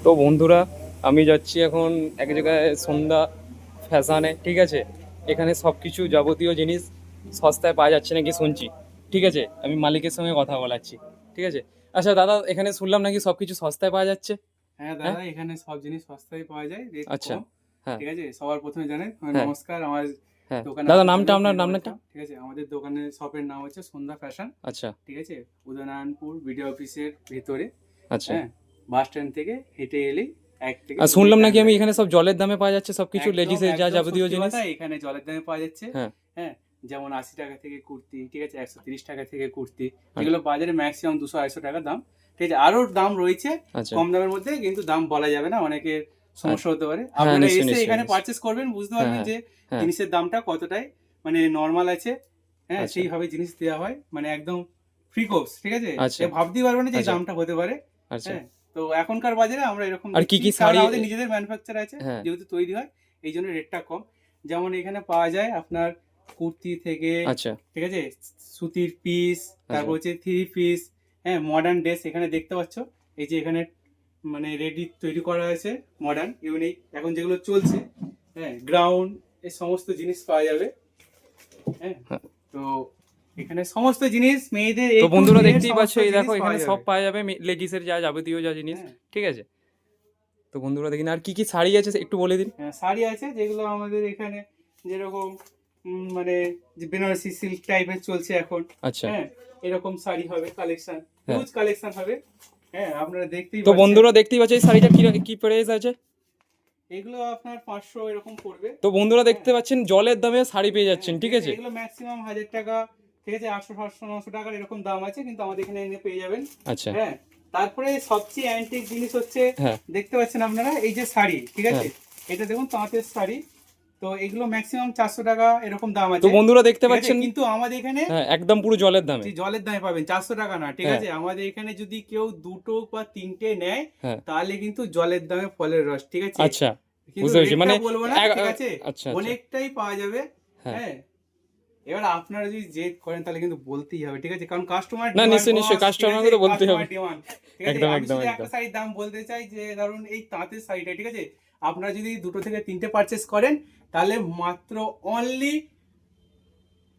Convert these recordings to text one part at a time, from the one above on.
তো বন্ধুরা, আমি যাচ্ছি এখন এক জায়গায় সন্ধ্যা ফ্যাশনে, ঠিক আছে। এখানে সব কিছু যাবতীয় জিনিস সস্তায় পাওয়া যাচ্ছে নাকি শুনছি, ঠিক আছে। আমি মালিকের সঙ্গে কথা বলাচ্ছি, ঠিক আছে। আচ্ছা দাদা, এখানে শুনলাম নাকি সব কিছু সস্তায় পাওয়া যাচ্ছে। হ্যাঁ হ্যাঁ, দাদা, এখানে সব জিনিস সস্তায় পাওয়া যায়, রেট আচ্ছা। কম। হ্যাঁ, ঠিক আছে, সবার প্রথমে জানেন হ্যাঁ, নমস্কার, আমার হ্যাঁ দোকানে দাদা, আসার জন্য নামটা আপনার ধন্যবাদ। নামটা। ঠিক আছে, আমাদের দোকানের শপের নাম হচ্ছে সন্ধ্যা ফ্যাশন। আচ্ছা, ঠিক আছে, উদয়নারায়ণপুর বিডিও অফিসের ভিতরে। আচ্ছা। হ্যাঁ, বাস স্ট্যান্ড থেকে হেঁটে এলেই 1 থেকে আর 2 মিনিট শুনলাম টাইম নাকি আমি লাগে। এখানে সব জলের দামে পাওয়া যাচ্ছে সব কিছু, একদম লেডিসের যা একদম যাবতীয় সত্যি জিনিস। কথা, এখানে জলের দামে পাওয়া যাচ্ছে। হ্যাঁ, হ্যাঁ, যেমন 80 টাকা থেকে কুর্তি, ঠিক আছে, 130 টাকা থেকে কুর্তি, আচ্ছা, যেগুলো বাজারে ম্যাক্সিমাম 200-250 টাকা দাম। ঠিক আছে, আরও দাম রয়েছে আচ্ছা, কম দামের মধ্যে, কিন্তু দাম বলা যাবে না, অনেকের সমস্যা হতে পারে। হ্যাঁ, আপনারা নিশ্চয়ই এসে নিশ্চয়ই এখানে নিশ্চয়ই। পারচেস করবেন, বুঝতে হ্যাঁ, পারবেন হ্যাঁ, যে হ্যাঁ, জিনিসের দামটা কতটাই মানে নর্মাল আছে। হ্যাঁ, আচ্ছা, সেইভাবে জিনিস দেওয়া হয়, মানে একদম ফ্রি কোর্স। ঠিক আছে, আচ্ছা, ভাবতেই পারবেন না যে এই আচ্ছা, দামটা হতে পারে। আচ্ছা। হ্যাঁ, তো এখনকার বাজারে আমরা এরকম আর কি দিচ্ছি, কি কারণ শাড়ি? আমাদের নিজেদের ম্যানুফ্যাকচার আছে, হ্যাঁ, যেহেতু তৈরি হয়, এই জন্য রেটটা কম। যেমন এখানে পাওয়া যায় আপনার কুর্তি থেকে, আচ্ছা, ঠিক আছে, সুতির পিস, আচ্ছা, তারপর হচ্ছে থ্রি পিস। হ্যাঁ, মডার্ন ড্রেস এখানে দেখতে পাচ্ছ। এই যে এখানে মানে রেডি তৈরি করা হয়েছে, মডার্ন ইউনিক এখন যেগুলো চলছে। হ্যাঁ, গ্রাউন্ড, এই সমস্ত জিনিস পাওয়া যাবে। হ্যাঁ, হ্যাঁ। তো এখানে সমস্ত জিনিস মেয়েদের তো এ টু বন্ধুরা জেড দেখতেই পাচ্ছ, সমস্ত এই জিনিস দেখো পাওয়া এখানে সব যাবে। পাওয়া যাবে লেডিসের যা যাবতীয় যা জিনিস, হ্যাঁ, ঠিক আছে। তো বন্ধুরা দেখি না আর কি কি শাড়ি আছে একটু বলে দিন। হ্যাঁ, শাড়ি আছে যেগুলো আমাদের এখানে যেরকম মানে যে বেনারসি সিল্ক টাইপের চলছে এখন। আচ্ছা, হ্যাঁ, এরকম শাড়ি হবে, কালেকশন হ্যাঁ। হিউজ কালেকশন হবে। হ্যাঁ, আপনারা দেখতেই তো পাচ্ছেন। বন্ধুরা দেখতেই পাচ্ছ এই শাড়িটা কি কি প্রাইস আছে। এগুলো আপনার 500 এরকম পড়বে। তো বন্ধুরা হ্যাঁ, দেখতে পাচ্ছেন জলের দামে শাড়ি পেয়ে হ্যাঁ, যাচ্ছেন, ঠিক আছে। এগুলো ম্যাক্সিমাম 1000 টাকা, ঠিক আছে, 800-700-900 টাকার এরকম দাম আছে, কিন্তু আমাদের এখানে এনে পেয়ে যাবেন। আচ্ছা, হ্যাঁ, তারপরে সবচেয়ে অ্যান্টিক জিনিস হচ্ছে, হ্যাঁ, দেখতে পাচ্ছেন আপনারা এই যে শাড়ি, ঠিক হ্যাঁ। আছে, এটা দেখুন তাঁতের শাড়ি। তো এগুলো ম্যাক্সিমাম 400 টাকা এরকম দাম তো আছে। বন্ধুরা দেখতে ঠিক আছে, পাচ্ছেন, কিন্তু আমাদের এখানে হ্যাঁ, একদম পুরো জলের দামে। যে জলের দামে পাবেন, 400 টাকা না, ঠিক হ্যাঁ, আছে। আমাদের এখানে যদি কেউ দুটো বা তিনটে নেয়, হ্যাঁ, তাহলে কিন্তু জলের দামে ফলের রস, ঠিক আছে। আচ্ছা, কিন্তু বুঝতে পেরেছি রেটটা মানে বলবো না, ঠিক আছে, আচ্ছা, আচ্ছা, অনেকটাই পাওয়া যাবে। হ্যাঁ। হ্যাঁ, এবার আপনারা যদি জেদ করেন তাহলে কিন্তু বলতেই হবে, ঠিক আছে, কারণ কাস্টমার না, ডিমান্ড নিশ্চয়ই নিশ্চয়ই বস, ঠিক আছে, কাস্টমারকে তো বলতেই হবে। Customer demand. ঠিক আছে, একদম আমি একদম শুধু একটা একদম। শাড়ির দাম বলতে চাই, যে ধরুন এই তাঁতের শাড়িটা, ঠিক আছে, আপনারা যদি দুটো থেকে তিনটে পারচেস করেন, তাহলে মাত্র অনলি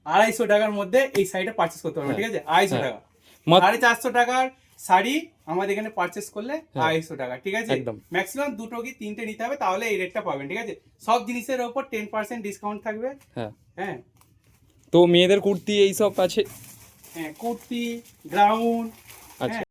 250 টাকার মধ্যে এই শাড়িটা পারচেস করতে পারবেন, হ্যাঁ, ঠিক আছে, 250 হ্যাঁ, টাকা 450 টাকার শাড়ি আমাদের এখানে পারচেস করলে হ্যাঁ, 250 টাকা, ঠিক আছে। একদম, ম্যাক্সিমাম দুটো কি তিনটে নিতে হবে, তাহলে এই রেটটা পাবেন, ঠিক আছে। সব জিনিসের ওপর 10% ডিসকাউন্ট থাকবে। হ্যাঁ। হ্যাঁ, তো মেয়েদের কুর্তি এইসব আছে। হ্যাঁ, কুর্তি, গ্রাউন্ড। হ্যাঁ। আচ্ছা।